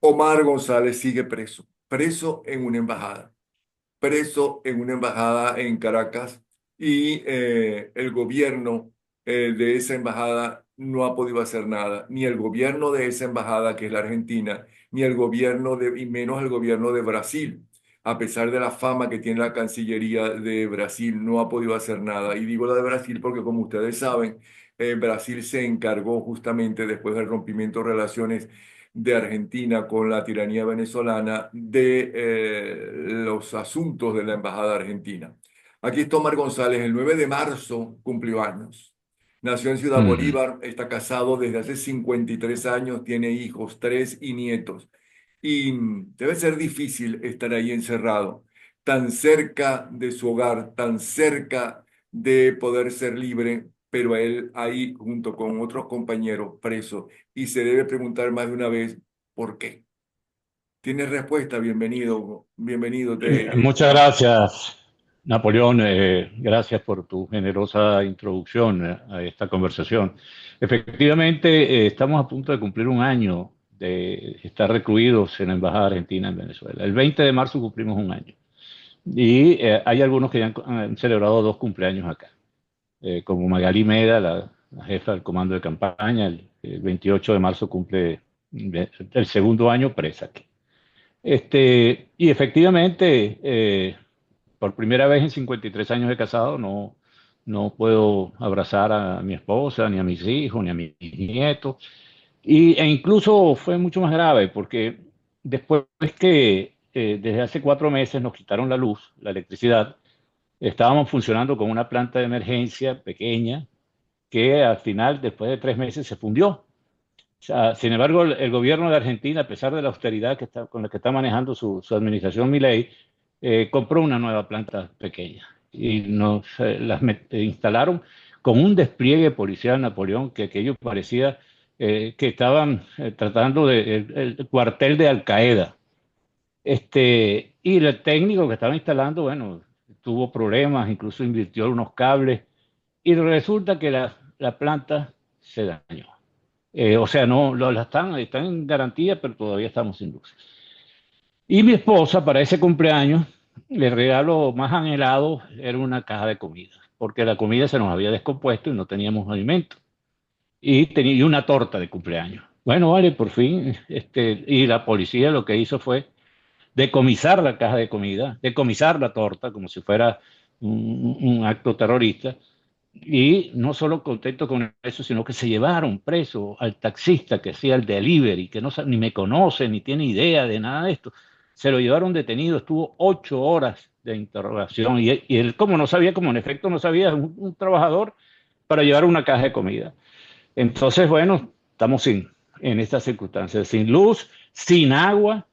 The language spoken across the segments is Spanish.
Omar González sigue preso, preso en una embajada en Caracas y el gobierno de esa embajada no ha podido hacer nada, ni el gobierno de esa embajada, que es la Argentina, ni el gobierno y menos el gobierno de Brasil. A pesar de la fama que tiene la Cancillería de Brasil, no ha podido hacer nada. Y digo la de Brasil porque, como ustedes saben, Brasil se encargó justamente después del rompimiento de relaciones de Argentina con la tiranía venezolana de los asuntos de la embajada argentina. Aquí está Omar González, el 9 de marzo cumplió años. Nació en Ciudad Ujú. Bolívar, está casado desde hace 53 años, tiene hijos, tres y nietos. Y debe ser difícil estar ahí encerrado, tan cerca de su hogar, tan cerca de poder ser libre, pero él ahí junto con otros compañeros preso y se debe preguntar más de una vez ¿por qué? ¿Tienes respuesta? Bienvenido, bienvenido. Muchas gracias, Napoleón. Gracias por tu generosa introducción a esta conversación. Efectivamente, estamos a punto de cumplir un año de estar recluidos en la Embajada Argentina en Venezuela. El 20 de marzo cumplimos un año. Y hay algunos que ya han celebrado dos cumpleaños acá, como Magalí Meda, la jefa del comando de campaña. El 28 de marzo cumple el segundo año presa aquí. Y efectivamente, por primera vez en 53 años de casado, no puedo abrazar a mi esposa, ni a mis hijos, ni a mis nietos. E incluso fue mucho más grave porque después que desde hace 4 meses nos quitaron la luz, la electricidad, estábamos funcionando con una planta de emergencia pequeña que al final, después de 3 meses, se fundió. O sea, sin embargo, el gobierno de Argentina, a pesar de la austeridad con la que está manejando su administración Milei, compró una nueva planta pequeña y instalaron con un despliegue policial, Napoleón, que aquello parecía que estaban tratando de el cuartel de Al Qaeda. Y el técnico que estaba instalando, bueno, tuvo problemas, incluso invirtió unos cables y resulta que la planta se dañó. O sea, no, están en garantía, pero todavía estamos sin luz. Y mi esposa, para ese cumpleaños, le regalo más anhelado era una caja de comida, porque la comida se nos había descompuesto y no teníamos alimento. Y tenía una torta de cumpleaños. Bueno, vale, por fin, y la policía lo que hizo fue decomisar la caja de comida, decomisar la torta como si fuera un acto terrorista. Y no solo contento con eso, sino que se llevaron preso al taxista que hacía el delivery, que no, ni me conoce, ni tiene idea de nada de esto. Se lo llevaron detenido, estuvo 8 horas de interrogación. Y él, como no sabía, como en efecto no sabía, un trabajador para llevar una caja de comida. Entonces, bueno, estamos en estas circunstancias, sin luz, sin agua,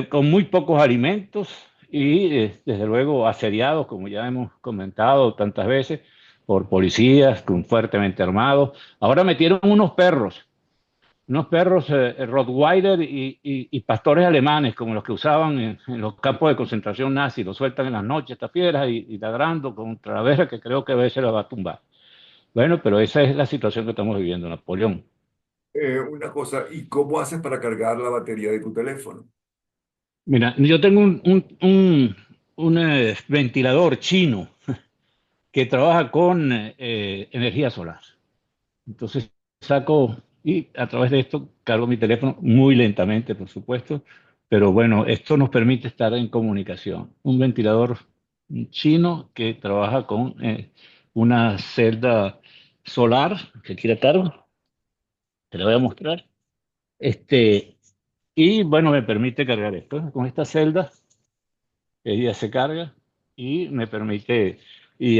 con muy pocos alimentos y, desde luego, asediados, como ya hemos comentado tantas veces, por policías fuertemente armados. Ahora metieron unos perros Rottweiler y pastores alemanes, como los que usaban en los campos de concentración nazi, los sueltan en las noches, estas fieras, y ladrando contra la verja que creo que a veces la va a tumbar. Bueno, pero esa es la situación que estamos viviendo, Napoleón. Una cosa, ¿y cómo haces para cargar la batería de tu teléfono? Mira, yo tengo un ventilador chino que trabaja con energía solar. Entonces saco y a través de esto cargo mi teléfono muy lentamente, por supuesto, pero bueno, esto nos permite estar en comunicación. Un ventilador chino que trabaja con una celda solar que aquí la cargo, te la voy a mostrar. Este, y bueno, me permite cargar esto. Con esta celda, ella se carga y me permite y,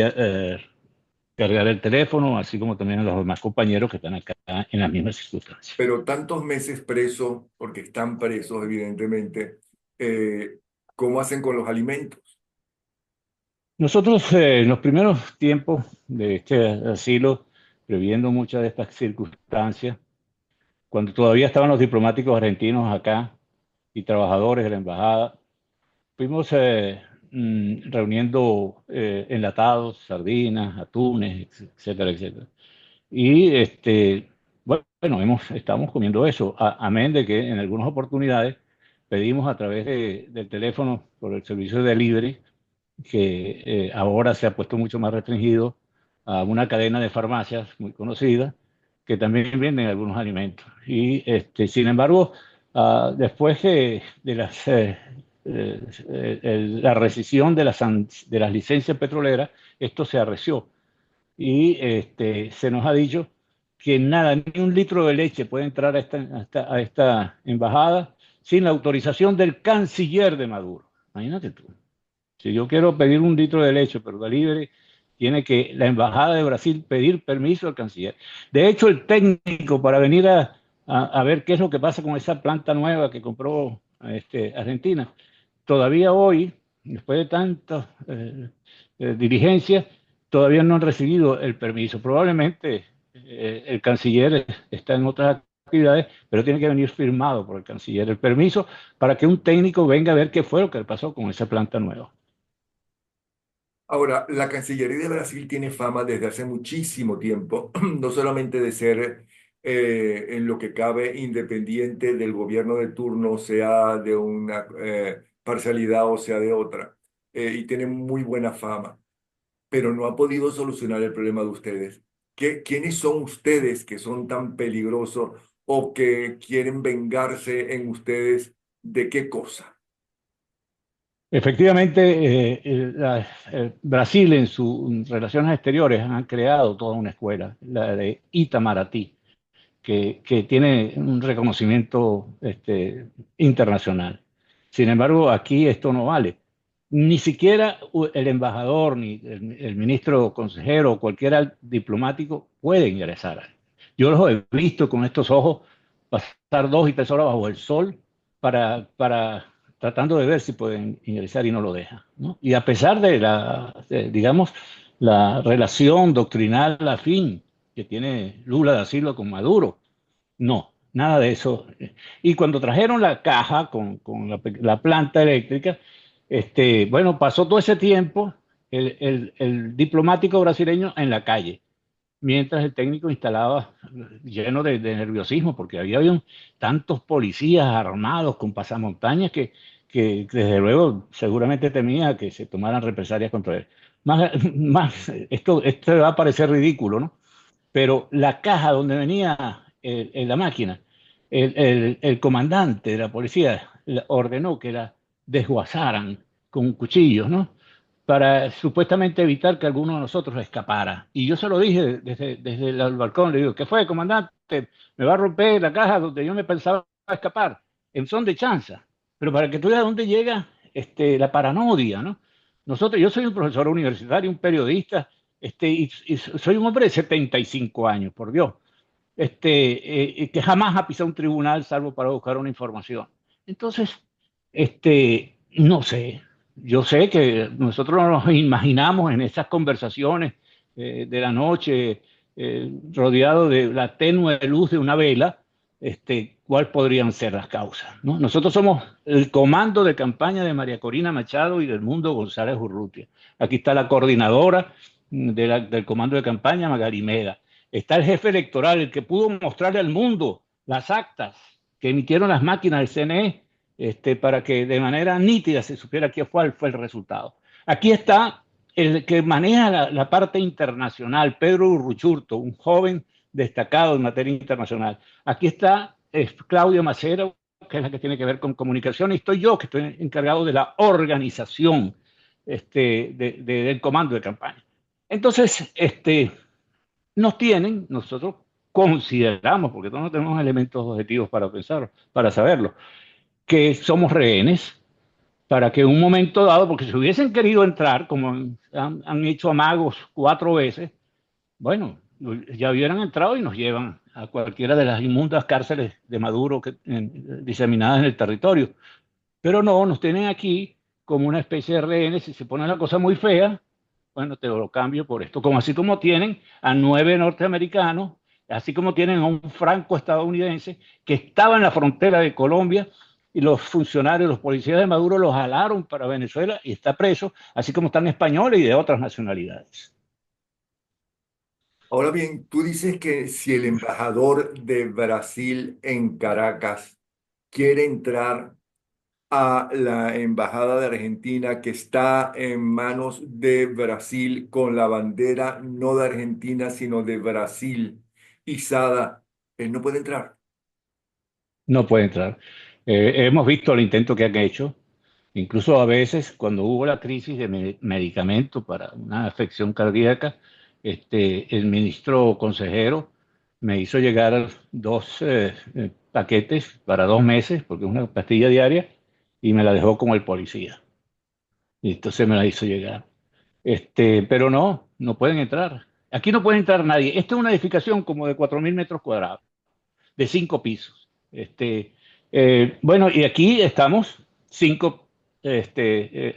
cargar el teléfono, así como también a los demás compañeros que están acá en las mismas circunstancias. Pero tantos meses presos, porque están presos, evidentemente, eh, ¿cómo hacen con los alimentos? Nosotros, en los primeros tiempos de este asilo, previendo muchas de estas circunstancias, cuando todavía estaban los diplomáticos argentinos acá y trabajadores de la embajada, fuimos reuniendo enlatados, sardinas, atunes, etcétera, etcétera. Y bueno, bueno, estamos comiendo eso, amén de que en algunas oportunidades pedimos a través del teléfono por el servicio de delivery, que ahora se ha puesto mucho más restringido a una cadena de farmacias muy conocida, que también venden algunos alimentos. Y sin embargo, después de la rescisión de las licencias petroleras, esto se arreció y se nos ha dicho que nada, ni un litro de leche puede entrar a esta embajada sin la autorización del canciller de Maduro. Imagínate tú. Si yo quiero pedir un litro de leche, pero delivery, tiene que la embajada de Brasil pedir permiso al canciller. De hecho, el técnico para venir a ver qué es lo que pasa con esa planta nueva que compró Argentina, todavía hoy, después de tantas diligencias, todavía no han recibido el permiso. Probablemente el canciller está en otras actividades, pero tiene que venir firmado por el canciller el permiso para que un técnico venga a ver qué fue lo que pasó con esa planta nueva. Ahora, la Cancillería de Brasil tiene fama desde hace muchísimo tiempo, no solamente de ser en lo que cabe independiente del gobierno de turno, sea de una parcialidad o sea de otra, y tiene muy buena fama, pero no ha podido solucionar el problema de ustedes. ¿Quiénes son ustedes que son tan peligrosos o que quieren vengarse en ustedes de qué cosa? Efectivamente, Brasil en sus relaciones exteriores han creado toda una escuela, la de Itamaraty, que tiene un reconocimiento internacional. Sin embargo, aquí esto no vale. Ni siquiera el embajador, ni el ministro consejero o cualquier diplomático puede ingresar. Yo los he visto con estos ojos pasar 2 y 3 horas bajo el sol para tratando de ver si pueden ingresar y no lo dejan, ¿no? Y a pesar de digamos, la relación doctrinal afín que tiene Lula da Silva con Maduro, no, nada de eso. Y cuando trajeron la caja con la planta eléctrica, bueno, pasó todo ese tiempo el diplomático brasileño en la calle, mientras el técnico instalaba lleno de nerviosismo, porque había tantos policías armados con pasamontañas que desde luego seguramente temía que se tomaran represalias contra él. Esto va a parecer ridículo, ¿no? Pero la caja donde venía la máquina, el comandante de la policía ordenó que la desguazaran con cuchillos, ¿no? Para supuestamente evitar que alguno de nosotros escapara. Y yo se lo dije desde el balcón, le digo, ¿qué fue, comandante? Me va a romper la caja donde yo me pensaba escapar, en son de chanza. Pero para que tú veas dónde llega la paranoia, ¿no? Yo soy un profesor universitario, un periodista, y soy un hombre de 75 años, por Dios, que jamás ha pisado un tribunal salvo para buscar una información. Entonces, no sé, yo sé que nosotros no nos imaginamos en esas conversaciones de la noche, rodeado de la tenue luz de una vela, cuáles podrían ser las causas, ¿no? Nosotros somos el comando de campaña de María Corina Machado y del Mundo González Urrutia. Aquí está la coordinadora del comando de campaña, Magali Meda. Está el jefe electoral, el que pudo mostrarle al mundo las actas que emitieron las máquinas del CNE, para que de manera nítida se supiera cuál fue el resultado. Aquí está el que maneja la parte internacional, Pedro Urruchurto, un joven destacado en materia internacional. Aquí está Claudia Macero, que es la que tiene que ver con comunicación, y estoy yo, que estoy encargado de la organización del comando de campaña. Entonces, nosotros consideramos, porque todos no tenemos elementos objetivos para pensar, para saberlo, que somos rehenes para que en un momento dado, porque si hubiesen querido entrar, como han hecho amagos 4 veces, bueno, ya hubieran entrado y nos llevan a cualquiera de las inmundas cárceles de Maduro diseminadas en el territorio. Pero no, nos tienen aquí como una especie de rehenes. Si se pone la cosa muy fea, bueno, te lo cambio por esto. Como así como tienen a 9 norteamericanos, así como tienen a un franco estadounidense que estaba en la frontera de Colombia y los funcionarios, los policías de Maduro los jalaron para Venezuela y está preso, así como están españoles y de otras nacionalidades. Ahora bien, tú dices que si el embajador de Brasil en Caracas quiere entrar a la embajada de Argentina que está en manos de Brasil con la bandera no de Argentina, sino de Brasil izada, él no puede entrar. No puede entrar. Hemos visto el intento que han hecho, incluso a veces cuando hubo la crisis de medicamentos para una afección cardíaca, el ministro consejero me hizo llegar dos paquetes para 2 meses, porque es una pastilla diaria, y me la dejó con el policía. Y entonces me la hizo llegar. Pero no, no pueden entrar. Aquí no puede entrar nadie. Esta es una edificación como de 4.000 metros cuadrados, de 5 pisos. Bueno, y aquí estamos cinco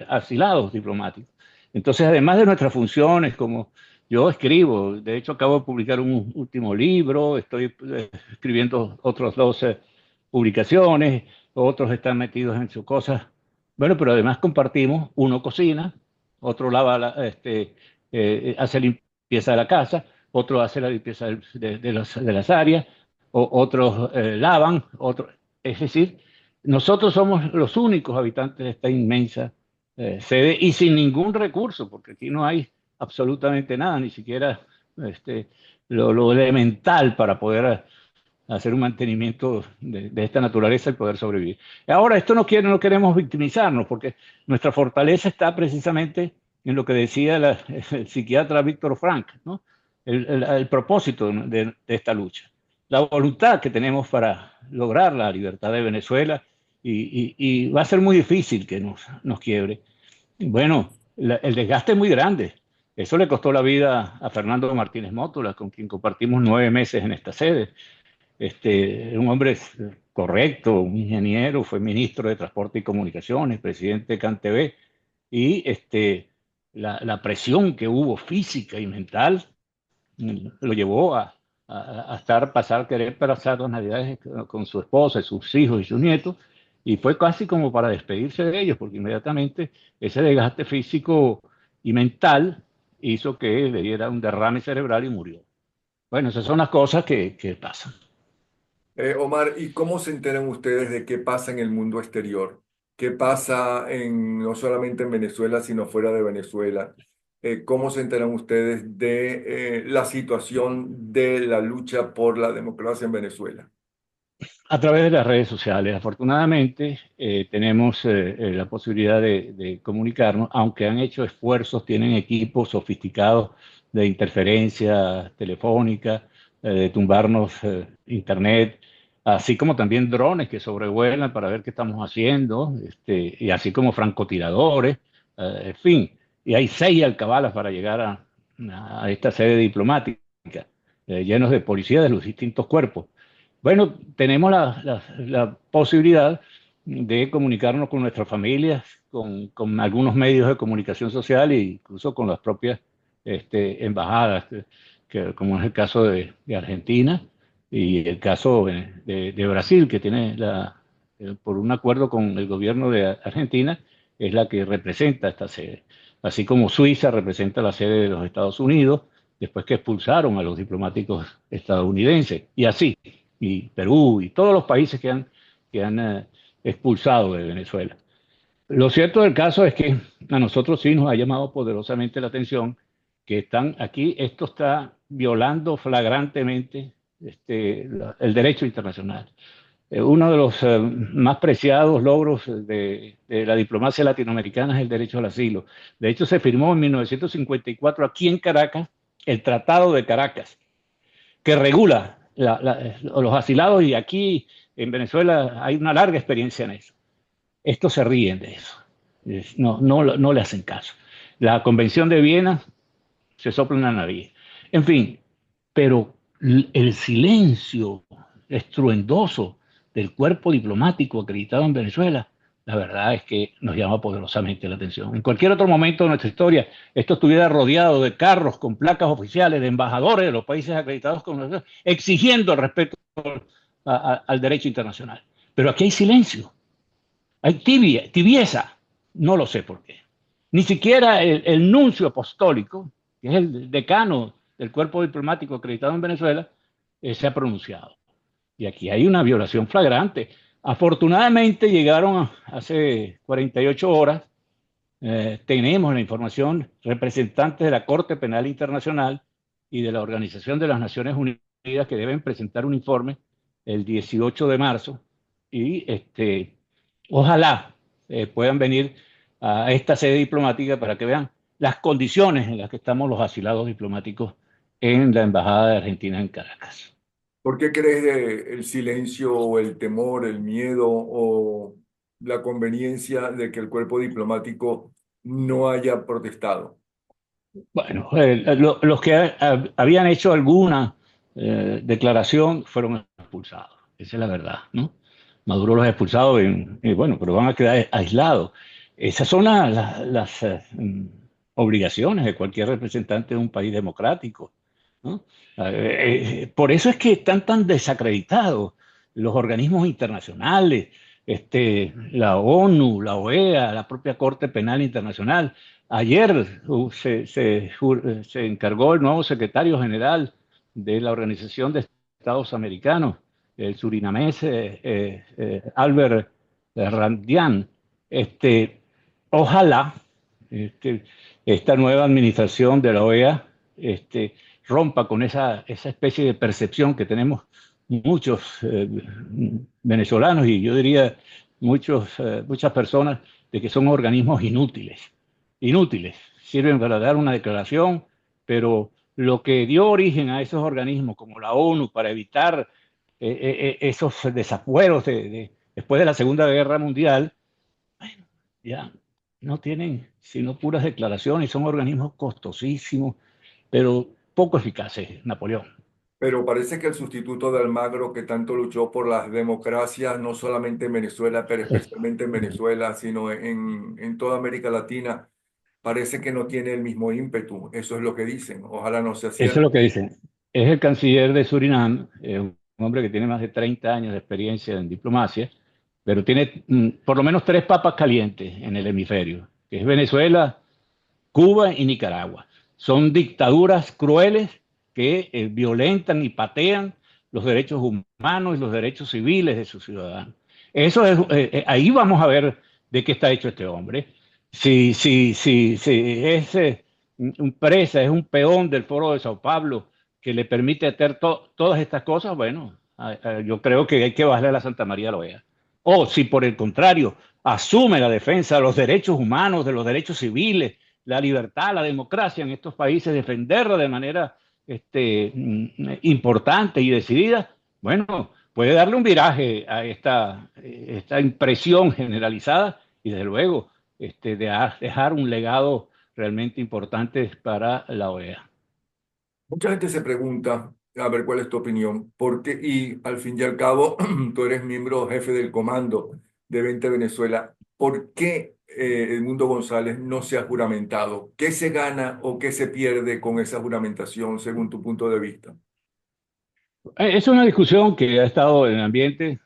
asilados diplomáticos. Entonces, además de nuestras funciones, como yo escribo, de hecho acabo de publicar un último libro, estoy escribiendo otros 12 publicaciones, otros están metidos en sus cosas. Bueno, pero además compartimos, uno cocina, otro hace limpieza de la casa, otro hace la limpieza de las áreas, otros lavan, otros. Es decir, nosotros somos los únicos habitantes de esta inmensa sede y sin ningún recurso, porque aquí no hay absolutamente nada, ni siquiera este, lo elemental para poder hacer un mantenimiento de esta naturaleza y poder sobrevivir. Ahora, esto no queremos victimizarnos, porque nuestra fortaleza está precisamente en lo que decía el psiquiatra Víctor Frank, ¿no? El propósito de esta lucha, la voluntad que tenemos para lograr la libertad de Venezuela y va a ser muy difícil que nos quiebre. Bueno, el desgaste es muy grande. Eso le costó la vida a Fernando Martínez Mótola, con quien compartimos 9 meses en esta sede. Un hombre correcto, un ingeniero, fue ministro de Transporte y Comunicaciones, presidente de CanTV, y la presión que hubo física y mental lo llevó querer pasar las Navidades con su esposa, sus hijos y sus nietos, y fue casi como para despedirse de ellos, porque inmediatamente ese desgaste físico y mental hizo que le diera un derrame cerebral y murió. Bueno, esas son las cosas que pasan. Omar, ¿y cómo se enteran ustedes de qué pasa en el mundo exterior? ¿Qué pasa no solamente en Venezuela, sino fuera de Venezuela? ¿Cómo se enteran ustedes de la situación de la lucha por la democracia en Venezuela? A través de las redes sociales. Afortunadamente, tenemos la posibilidad de comunicarnos, aunque han hecho esfuerzos, tienen equipos sofisticados de interferencia telefónica, de tumbarnos internet, así como también drones que sobrevuelan para ver qué estamos haciendo, y así como francotiradores, en fin. Y hay 6 alcabalas para llegar a esta sede diplomática, llenos de policías de los distintos cuerpos. Bueno, tenemos la posibilidad de comunicarnos con nuestras familias, con algunos medios de comunicación social e incluso con las propias embajadas, como es el caso de Argentina y el caso de Brasil, que tiene por un acuerdo con el gobierno de Argentina, es la que representa esta sede. Así como Suiza representa la sede de los Estados Unidos, después que expulsaron a los diplomáticos estadounidenses, y así y Perú y todos los países que han expulsado de Venezuela. Lo cierto del caso es que a nosotros sí nos ha llamado poderosamente la atención que están aquí, esto está violando flagrantemente el derecho internacional. Uno de los más preciados logros de la diplomacia latinoamericana es el derecho al asilo. De hecho, se firmó en 1954 aquí en Caracas el Tratado de Caracas, que regula los asilados, y aquí en Venezuela hay una larga experiencia en eso. Estos se ríen de eso, no le hacen caso. La Convención de Viena se sopla en la nariz. En fin, pero el silencio estruendoso del cuerpo diplomático acreditado en Venezuela, la verdad es que nos llama poderosamente la atención. En cualquier otro momento de nuestra historia, esto estuviera rodeado de carros con placas oficiales de embajadores de los países acreditados con nosotros, exigiendo el respeto al derecho internacional. Pero aquí hay silencio, hay tibieza, no lo sé por qué. Ni siquiera el nuncio apostólico, que es el decano del cuerpo diplomático acreditado en Venezuela se ha pronunciado. Y aquí hay una violación flagrante. Afortunadamente llegaron hace 48 horas, tenemos la información, representantes de la Corte Penal Internacional y de la Organización de las Naciones Unidas que deben presentar un informe el 18 de marzo y ojalá puedan venir a esta sede diplomática para que vean las condiciones en las que estamos los asilados diplomáticos en la Embajada de Argentina en Caracas. ¿Por qué crees el silencio o el temor, el miedo o la conveniencia de que el cuerpo diplomático no haya protestado? Bueno, los que habían hecho alguna declaración fueron expulsados, esa es la verdad, ¿no? Maduro los ha expulsado y bueno, pero van a quedar aislados. Esas son obligaciones de cualquier representante de un país democrático, ¿no? Por eso es que están tan desacreditados los organismos internacionales, la ONU, la OEA, la propia Corte Penal Internacional. Ayer se encargó el nuevo secretario general de la Organización de Estados Americanos, el surinamés Albert Randian. Ojalá este, esta nueva administración de la OEA rompa con esa especie de percepción que tenemos muchos venezolanos y yo diría muchas personas de que son organismos inútiles, sirven para dar una declaración, pero lo que dio origen a esos organismos como la ONU para evitar esos desafueros después de la Segunda Guerra Mundial, bueno, ya no tienen sino puras declaraciones, son organismos costosísimos, pero poco eficaces, Napoleón. Pero parece que el sustituto de Almagro, que tanto luchó por las democracias, no solamente en Venezuela, pero especialmente en Venezuela, sino en toda América Latina, parece que no tiene el mismo ímpetu. Eso es lo que dicen. Ojalá no sea Eso es cierto. lo que dicen. Es el canciller de Surinam, un hombre que tiene más de 30 años de experiencia en diplomacia, pero tiene por lo menos tres papas calientes en el hemisferio, que es Venezuela, Cuba y Nicaragua. Son dictaduras crueles que violentan y patean los derechos humanos y los derechos civiles de sus ciudadanos. Ahí vamos a ver de qué está hecho este hombre. Si es un presa, es un peón del Foro de Sao Paulo que le permite hacer todas estas cosas, bueno, yo creo que hay que bajarle a la Santa María la OEA. O si por el contrario asume la defensa de los derechos humanos, de los derechos civiles, la libertad, la democracia en estos países, defenderla de manera importante y decidida, bueno, puede darle un viraje a esta impresión generalizada y desde luego dejar un legado realmente importante para la OEA. Mucha gente se pregunta, a ver cuál es tu opinión, porque, y al fin y al cabo, tú eres miembro jefe del comando de 20 Venezuela, ¿por qué Edmundo González no se ha juramentado? ¿Qué se gana o qué se pierde con esa juramentación según tu punto de vista? Es una discusión que ha estado en el ambiente.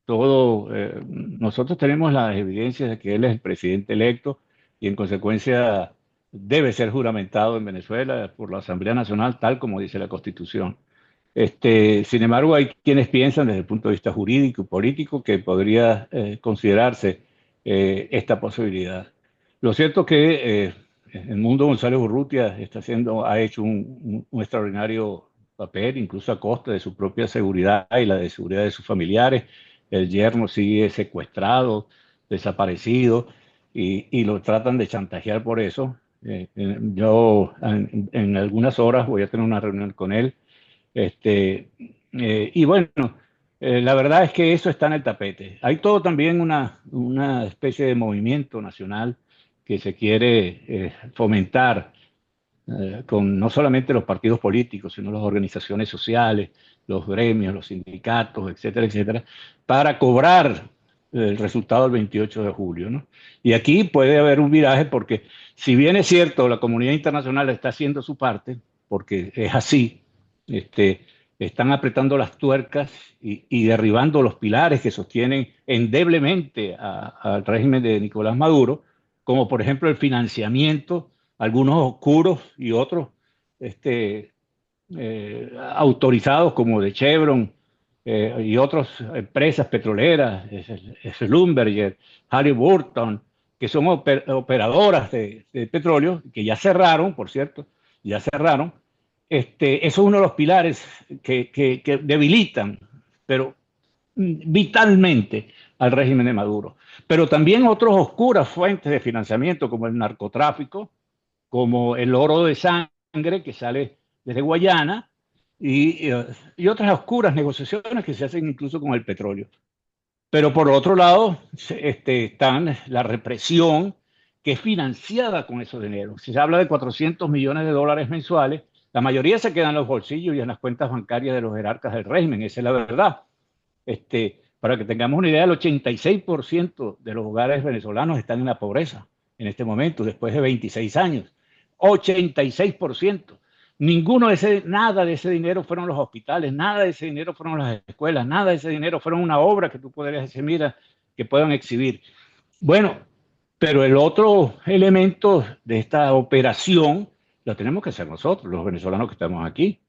Nosotros tenemos las evidencias de que él es el presidente electo y en consecuencia debe ser juramentado en Venezuela por la Asamblea Nacional, tal como dice la Constitución. Sin embargo, hay quienes piensan desde el punto de vista jurídico y político que podría considerarse esta posibilidad. Lo cierto es que el mundo González Urrutia ha hecho un extraordinario papel, incluso a costa de su propia seguridad y la de seguridad de sus familiares. El yerno sigue secuestrado, desaparecido, y lo tratan de chantajear por eso. Yo en algunas horas voy a tener una reunión con él. Y bueno, la verdad es que eso está en el tapete. Hay todo también una especie de movimiento nacional que se quiere fomentar con no solamente los partidos políticos, sino las organizaciones sociales, los gremios, los sindicatos, etcétera, etcétera, para cobrar el resultado del 28 de julio, ¿no? Y aquí puede haber un viraje porque si bien es cierto, la comunidad internacional está haciendo su parte, porque es así, este, están apretando las tuercas y derribando los pilares que sostienen endeblemente al régimen de Nicolás Maduro, como por ejemplo el financiamiento, algunos oscuros y otros autorizados como de Chevron y otras empresas petroleras, Schlumberger, Halliburton, que son operadoras de petróleo, que ya cerraron, por cierto, ya cerraron. Eso es uno de los pilares que debilitan, pero vitalmente al régimen de Maduro. Pero también otras oscuras fuentes de financiamiento, como el narcotráfico, como el oro de sangre que sale desde Guayana y otras oscuras negociaciones que se hacen incluso con el petróleo. Pero por otro lado, están la represión que es financiada con esos dinero. Si se habla de 400 millones de dólares mensuales, la mayoría se quedan en los bolsillos y en las cuentas bancarias de los jerarcas del régimen, esa es la verdad. Para que tengamos una idea, el 86% de los hogares venezolanos están en la pobreza en este momento, después de 26 años. 86%. Nada de ese dinero fueron los hospitales, nada de ese dinero fueron las escuelas, nada de ese dinero fueron una obra que tú podrías decir, mira, que puedan exhibir. Bueno, pero el otro elemento de esta operación lo tenemos que hacer nosotros, los venezolanos que estamos aquí.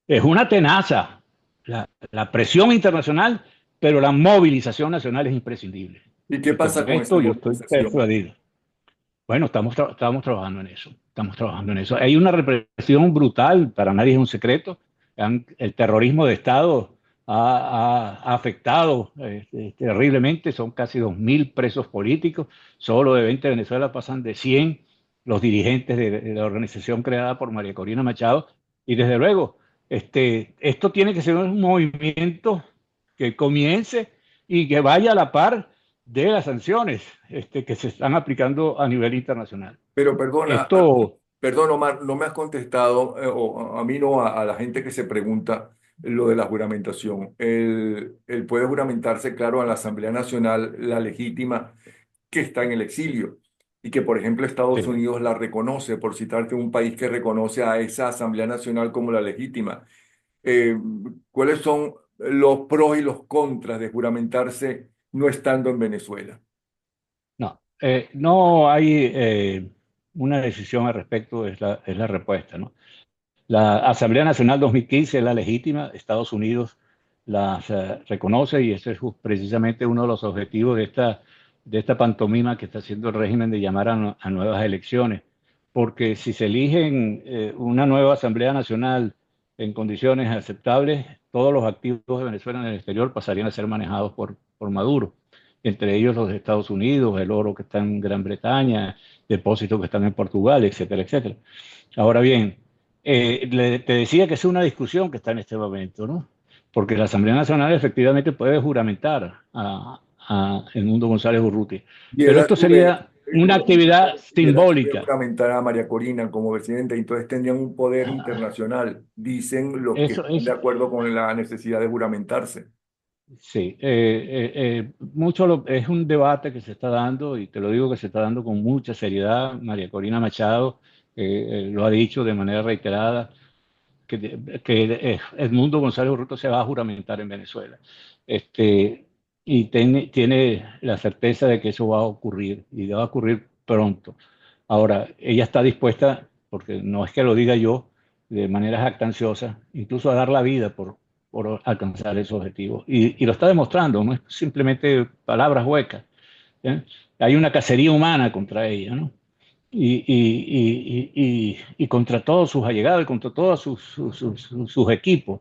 Es una tenaza la presión internacional, pero la movilización nacional es imprescindible. ¿Y qué Y con pasa con esa esto yo estoy movilización? persuadido. Bueno, estamos trabajando en eso. Estamos trabajando en eso. Hay una represión brutal, para nadie es un secreto. El terrorismo de Estado ha afectado terriblemente. Son casi 2.000 presos políticos. Solo de 20 de Venezuela pasan de 100 los dirigentes de la organización creada por María Corina Machado. Y desde luego, esto tiene que ser un movimiento que comience y que vaya a la par de las sanciones que se están aplicando a nivel internacional. Pero perdona, Esto, perdón, Omar, no me has contestado, o a mí no, a la gente que se pregunta lo de la juramentación. Él puede juramentarse, claro, a la Asamblea Nacional, la legítima, que está en el exilio, y que, por ejemplo, Estados sí, Unidos la reconoce, por citarte un país que reconoce a esa Asamblea Nacional como la legítima. Eh, ¿Cuáles son los pros y los contras de juramentarse no estando en Venezuela? no hay una decisión al respecto, es la respuesta, ¿no? La Asamblea Nacional 2015 es la legítima, Estados Unidos la reconoce y ese es precisamente uno de los objetivos de esta pantomima que está haciendo el régimen de llamar a nuevas elecciones. Porque si se eligen una nueva Asamblea Nacional en condiciones aceptables, todos los activos de Venezuela en el exterior pasarían a ser manejados por Maduro, entre ellos los de Estados Unidos, el oro que está en Gran Bretaña, depósitos que están en Portugal, etcétera, etcétera. Ahora bien, te decía que es una discusión que está en este momento, ¿no? Porque la Asamblea Nacional efectivamente puede juramentar a Edmundo González Urrutia, Y él pero a esto su vez, sería una actividad y él a su vez simbólica. juramentar a María Corina como presidenta, y entonces tendrían un poder internacional, dicen los que Eso, están de eso, acuerdo con la necesidad de juramentarse. sí, es un debate que se está dando y te lo digo que se está dando con mucha seriedad. María Corina Machado lo ha dicho de manera reiterada que Edmundo González Urrutia se va a juramentar en Venezuela. Este, y tiene la certeza de que eso va a ocurrir y va a ocurrir pronto. Ahora, ella está dispuesta, porque no es que lo diga yo de manera jactanciosa, incluso a dar la vida por alcanzar esos objetivos. Y lo está demostrando, no es simplemente palabras huecas. ¿Eh? Hay una cacería humana contra ella, ¿no? Y contra todos sus allegados y contra todos sus equipos.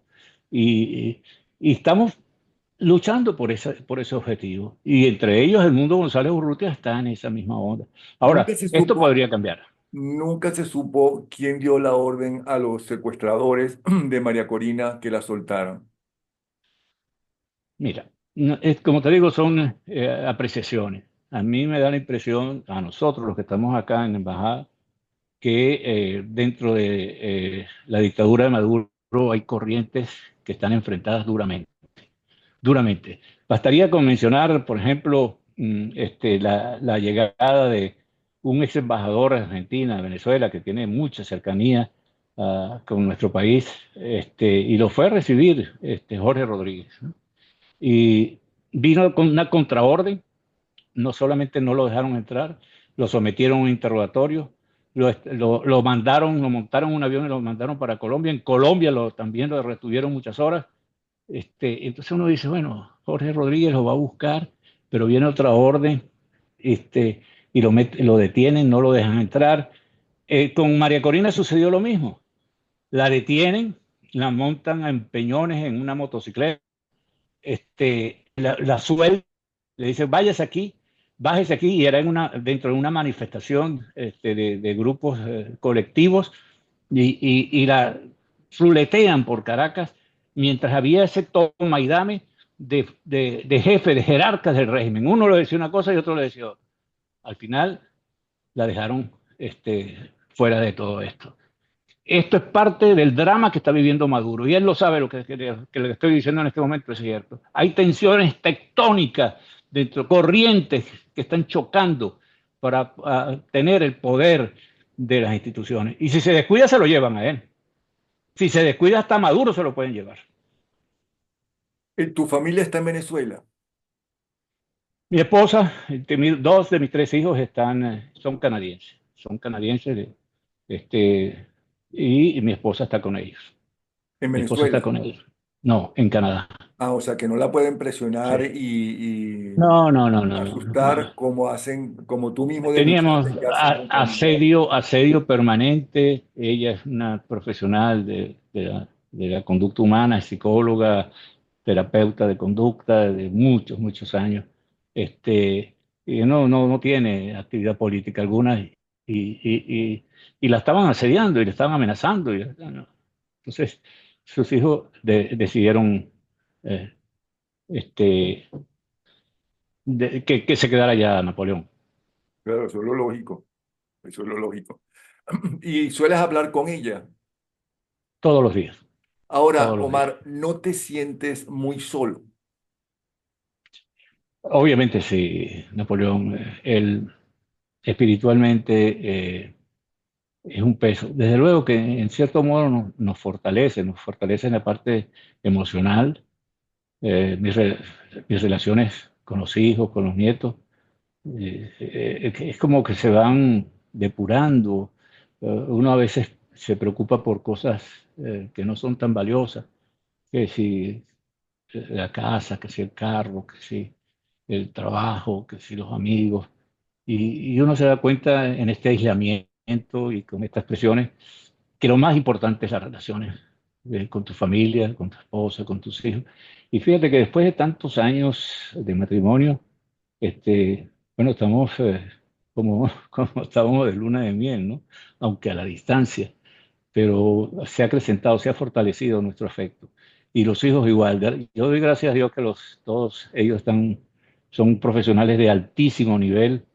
Y estamos luchando por ese objetivo. Y entre ellos el Mundo González Urrutia está en esa misma onda. Nunca Ahora, se esto supo, podría cambiar. nunca se supo quién dio la orden a los secuestradores de María Corina que la soltaran. Mira, como te digo, son apreciaciones. A mí me da la impresión, a nosotros los que estamos acá en la embajada, que dentro de la dictadura de Maduro hay corrientes que están enfrentadas duramente. Duramente. Bastaría con mencionar, por ejemplo, la llegada de un ex embajador de Argentina, de Venezuela, que tiene mucha cercanía con nuestro país, y lo fue a recibir Jorge Rodríguez, ¿no? Y vino con una contraorden, no solamente no lo dejaron entrar, lo sometieron a un interrogatorio, lo mandaron, lo montaron en un avión y lo mandaron para Colombia. En Colombia también lo retuvieron muchas horas. Entonces uno dice, bueno, Jorge Rodríguez lo va a buscar, pero viene otra orden, y lo detienen, no lo dejan entrar. Con María Corina sucedió lo mismo. La detienen, la montan en peñones en una motocicleta, la sueltan, le dicen, váyase aquí, bájese aquí, y era dentro de una manifestación de grupos colectivos, y la ruletean por Caracas, mientras había ese toma y dame de jefes, de jerarcas del régimen. Uno le decía una cosa y otro le decía otra. Al final la dejaron fuera de todo esto. Esto es parte del drama que está viviendo Maduro, y él lo sabe. Lo que le estoy diciendo en este momento es cierto. Hay tensiones tectónicas dentro, corrientes que están chocando para tener el poder de las instituciones. Y si se descuida, se lo llevan a él. Si se descuida, hasta Maduro se lo pueden llevar. ¿Tu familia está en Venezuela? Mi esposa, dos de mis tres hijos son canadienses. Son canadienses, este, y mi esposa está con ellos. En Mi esposa está Venezuela. con ellos. No, en Canadá. Ah, o sea, que no la pueden presionar Sí. y No, no, no, no, no, asustar no. como hacen, como tú mismo Teníamos denunciaste que hacen con tu mujer. asedio permanente. Ella es una profesional de la conducta humana, es psicóloga, terapeuta de conducta de muchos, muchos años. Este, y no tiene actividad política alguna, y la estaban asediando y le estaban amenazando. No. Entonces, sus hijos decidieron eh, este, que se quedara ya Napoleón Claro, eso es lo lógico. Eso es lo lógico. Y sueles hablar con ella. todos los días, Ahora, todos los días. Omar, ¿no te sientes muy solo? Obviamente sí, Napoleón, él espiritualmente es un peso. Desde luego que en cierto modo nos fortalece en la parte emocional. eh, mis, re- Mis relaciones con los hijos, con los nietos, es como que se van depurando. Uno a veces se preocupa por cosas que no son tan valiosas, que si la casa, que si el carro, que si el trabajo, que si los amigos. Y uno se da cuenta en este aislamiento y con estas presiones que lo más importante es las relaciones con tu familia, con tu esposa, con tus hijos. Y fíjate que después de tantos años de matrimonio, bueno, estamos como estábamos de luna de miel, ¿no? Aunque a la distancia, pero se ha acrecentado, se ha fortalecido nuestro afecto. Y los hijos igual. Yo doy gracias a Dios que todos ellos son profesionales de altísimo nivel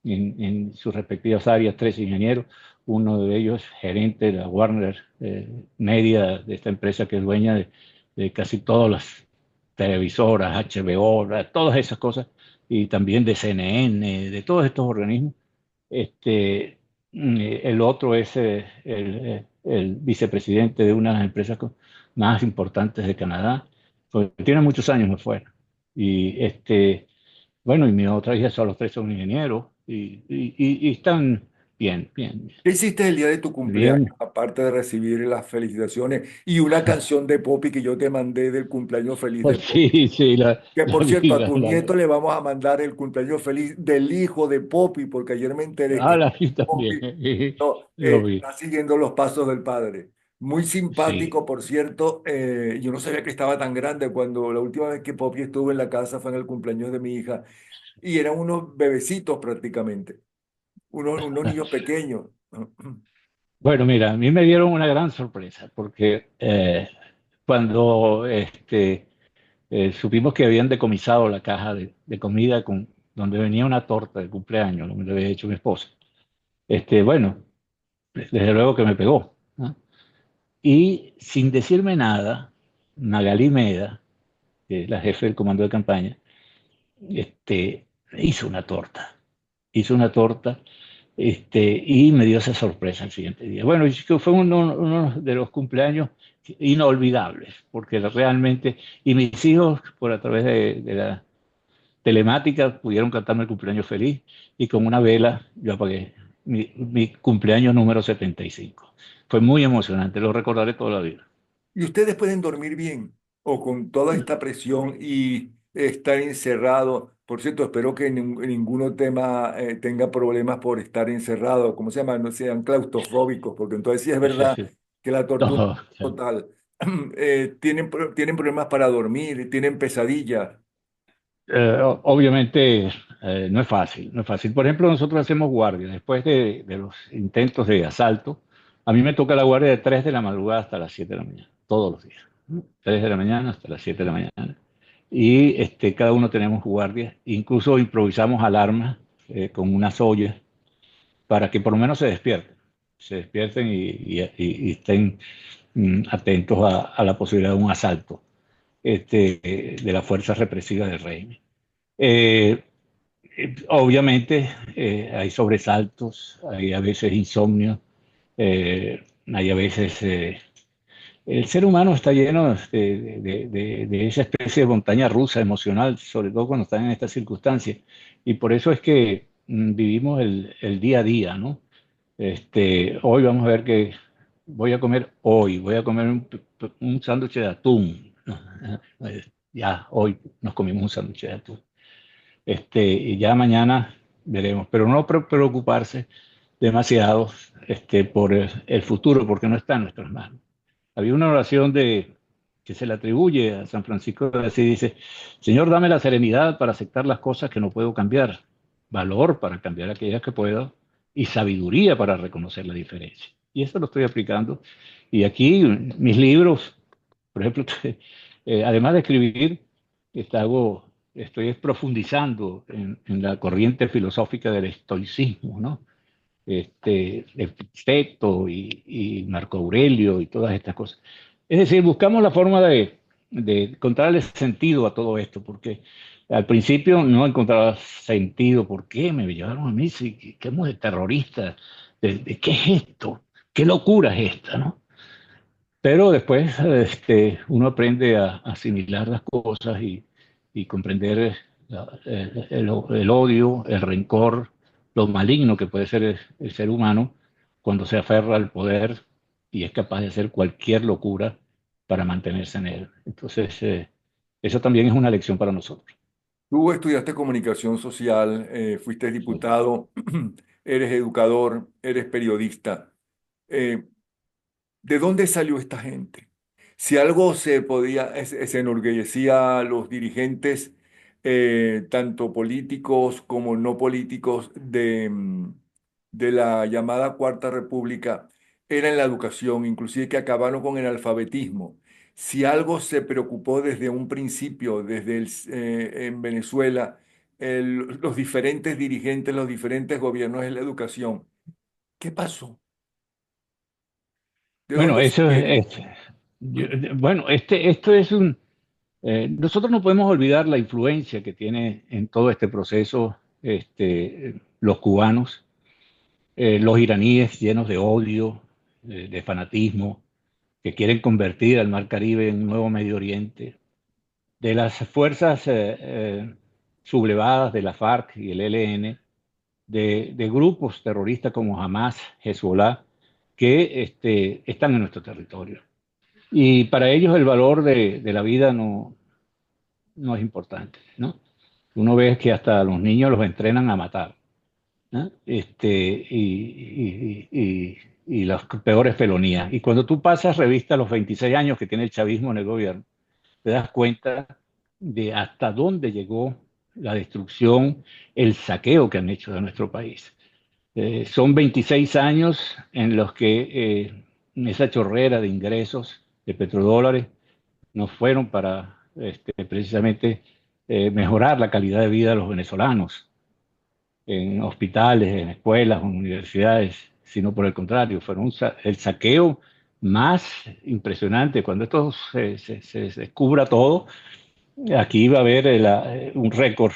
en sus respectivas áreas, tres ingenieros. Uno de ellos es gerente de la Warner Media, de esta empresa que es dueña de casi todas las televisoras, HBO, todas esas cosas, y también de CNN, de todos estos organismos. El otro es el vicepresidente de una de las empresas más importantes de Canadá, pues, tiene muchos años más fuera. Y bueno, y mis otras hijas son los tres son ingenieros, y están bien, bien, ¿Qué hiciste el día de tu cumpleaños, bien. aparte de recibir las felicitaciones y una canción de Poppy que yo te mandé del cumpleaños feliz de Pues Poppy? sí, sí, Que la por cierto, a vida, tus nietos le vamos a mandar el cumpleaños feliz del hijo de Poppy, porque ayer me enteré que la vi también, Poppy no, lo vi, está siguiendo los pasos del padre. Muy sí. simpático, por cierto. Yo no sabía que estaba tan grande cuando la última vez que Poppy estuvo en la casa fue en el cumpleaños de mi hija y eran unos bebecitos prácticamente, unos niños pequeños. Bueno, mira, a mí me dieron una gran sorpresa, porque cuando supimos que habían decomisado la caja de comida donde venía una torta de cumpleaños, lo que le había hecho mi esposa. Bueno, desde luego que me pegó, ¿no? Y sin decirme nada, Magalí Meda, que es la jefe del comando de campaña, hizo una torta. Hizo una torta, y me dio esa sorpresa el siguiente día. Bueno, y que fue uno de los cumpleaños inolvidables, porque realmente, y mis hijos, por a través de la telemática, pudieron cantarme el cumpleaños feliz, y con una vela yo apagué. mi cumpleaños número 75. Fue muy emocionante, lo recordaré toda la vida. ¿Y ustedes pueden dormir bien o con toda esta presión y estar encerrado? Por cierto, espero que ninguno tenga problemas por estar encerrado, ¿cómo se llama? No sean claustrofóbicos, porque entonces sí es verdad que la tortura No, es total. Tienen problemas para dormir, tienen pesadillas. obviamente no es fácil, no es fácil. Por ejemplo, nosotros hacemos guardia después de los intentos de asalto. A mí me toca la guardia de 3 de la madrugada hasta las 7 de la mañana, todos los días. ¿No? 3 de la mañana hasta las 7 de la mañana. Y cada uno tenemos guardias, incluso improvisamos alarmas con unas ollas para que por lo menos se despierten y estén atentos a la posibilidad de un asalto de las fuerzas represivas del régimen. Eh, Obviamente hay sobresaltos, hay a veces insomnio, hay a veces... el ser humano está lleno de esa especie de montaña rusa emocional, sobre todo cuando están en estas circunstancias. Y por eso es que vivimos el día a día, ¿no? Hoy vamos a ver que voy a comer un sándwich de atún. Ya, hoy nos comimos un sándwich de atún. Y ya mañana veremos, pero no preocuparse demasiado por el futuro, porque no está en nuestras manos. Había una oración que se le atribuye a San Francisco de Asís, dice, Señor, dame la serenidad para aceptar las cosas que no puedo cambiar, valor para cambiar aquellas que puedo y sabiduría para reconocer la diferencia. Y eso lo estoy aplicando. Y aquí mis libros, por ejemplo, además de escribir, estoy profundizando en la corriente filosófica del estoicismo, ¿no? Epicteto y Marco Aurelio y todas estas cosas. Es decir, buscamos la forma de encontrarle sentido a todo esto, porque al principio no encontraba sentido. ¿Por qué me llevaron a mí? Si, ¿qué hemos de terroristas? ¿Qué es esto? ¿Qué locura es esta, no? Pero después uno aprende a asimilar las cosas y comprender el odio, el rencor, lo maligno que puede ser el ser humano cuando se aferra al poder y es capaz de hacer cualquier locura para mantenerse en él. Entonces, eso también es una lección para nosotros. Tú estudiaste comunicación social, fuiste Sí. diputado, eres educador, eres periodista. Eh, ¿De dónde salió esta gente? Si algo se enorgullecía a los dirigentes, tanto políticos como no políticos, de la llamada Cuarta República, era en la educación, inclusive que acabaron con el alfabetismo. Si algo se preocupó desde un principio, en Venezuela, los diferentes dirigentes, los diferentes gobiernos en la educación, ¿qué pasó? ¿De Bueno, dónde eso salieron? bueno, esto es nosotros no podemos olvidar la influencia que tiene en todo este proceso los cubanos, los iraníes llenos de odio, de fanatismo, que quieren convertir al Mar Caribe en un nuevo Medio Oriente, de las fuerzas sublevadas de la FARC y el ELN, de grupos terroristas como Hamas, Hezbollah, que están en nuestro territorio. Y para ellos el valor de la vida no es importante, ¿no? Uno ve que hasta los niños los entrenan a matar, ¿no? Y las peores felonías. Y cuando tú pasas revista a los 26 años que tiene el chavismo en el gobierno, te das cuenta de hasta dónde llegó la destrucción, el saqueo que han hecho de nuestro país. Son 26 años en los que esa chorrera de ingresos de petrodólares no fueron para precisamente mejorar la calidad de vida de los venezolanos en hospitales, en escuelas, en universidades, sino por el contrario, fueron el saqueo más impresionante. Cuando esto se descubra todo, aquí va a haber un récord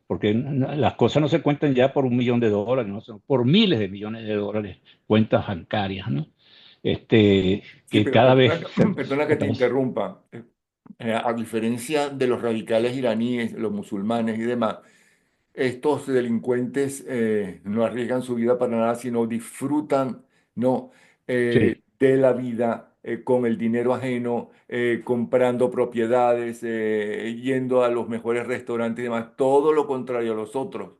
porque las cosas no se cuentan ya por $1 millón, no, son por miles de millones de dólares, cuentas bancarias, ¿no? Sí, Que pero cada vez perdona que te aparece. interrumpa. A diferencia de los radicales iraníes, los musulmanes y demás, estos delincuentes no arriesgan su vida para nada, sino disfrutan, ¿no? Sí. De la vida con el dinero ajeno, comprando propiedades, yendo a los mejores restaurantes y demás. Todo lo contrario a los otros.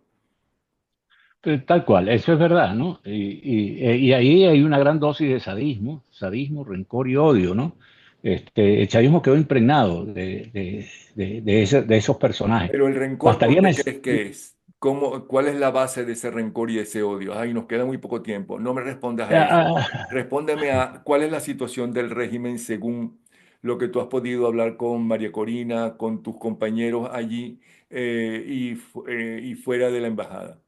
Tal cual, eso es verdad, ¿no? Y ahí hay una gran dosis de sadismo, sadismo, rencor y odio, ¿no? El chavismo quedó impregnado de esos personajes. Pero el rencor, ¿por Bastaría qué nec- crees que es? ¿Cómo, cuál es la base de ese rencor y ese odio? Ay, nos queda muy poco tiempo. No me respondas a eso. ah, Respóndeme a cuál es la situación del régimen según lo que tú has podido hablar con María Corina, con tus compañeros allí y fuera de la embajada.